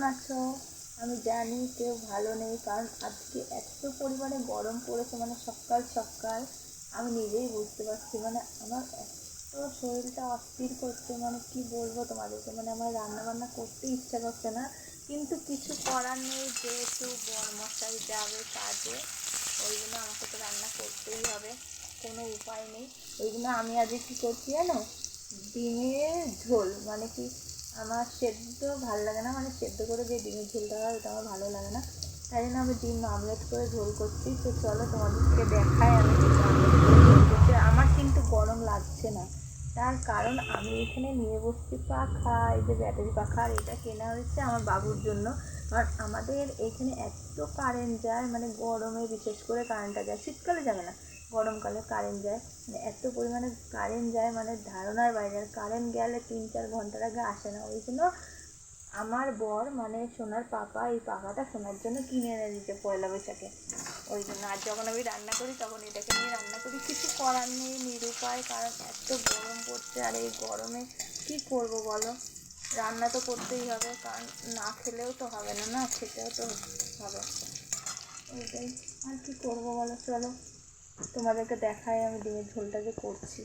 আছো? আমি জানি কেউ ভালো নেই, কারণ আজকে এত পরিমাণে গরম পড়েছে, মানে সকাল সকাল আমি নিজেই বুঝতে পারছি, মানে আমার এত শরীরটা অস্থির করছে, মানে কি বলবো তোমাদেরকে, মানে আমার রান্না বান্না করতে ইচ্ছা করছে না, কিন্তু কিছু করার নেই, যেহেতু বরমশাই যাবে কাজে, ওই জন্য আমাকে তো রান্না করতেই হবে, কোনো উপায় নেই। ওই জন্য আমি আজকে কী করছি জানো, ডিমের ঝোল, মানে কি, আমার সেদ্ধ ভালো লাগে না, মানে সেদ্ধ করে যে ডিমের ঝোলটা হয় ওটা আমার ভালো লাগে না, তাই জন্য আমি ডিম আমলেট করে ঝোল করছি। তো চলো তোমাদেরকে দেখাই আমি ডিম আমলেট করে ঝোল করছি। আমার কিন্তু গরম লাগছে না, তার কারণ আমি এখানে নিয়ে বসছি পাখা, এই যে ব্যাটারি পাখা, আর এটা কেনা হয়েছে আমার বাবুর জন্য, কারণ আমাদের এখানে এত কারেন্ট যায়, মানে গরমে বিশেষ করে কারেন্টটা যায়, শীতকালে যাবে না, গরমকালে কারেন্ট যায়, মানে এত পরিমাণে কারেন্ট যায়, মানে ধারণার বাইরে। আর কারেন্ট গেলে 3-4 ঘন্টার আগে আসে না, ওই জন্য আমার বর মানে সোনার পাপা এই পাখাটা সোনার জন্য কিনে এনে দিতে পয়লা বৈশাখে, ওই জন্য। আর যখন আমি রান্না করি তখন এটাকে নিয়ে রান্না করি, কিছু করার নেই, নিরুপায়, কারণ এত গরম পড়ছে, আর এই গরমে কী করব বলো, রান্না তো করতেই হবে, কারণ না খেলেও তো হবে না, না খেতেও তো হবে, ওইটাই। আর কী করবো বলো, চলো তোমাদেরকে দেখাই আমি ডিমের ঝোলটা যে করছি।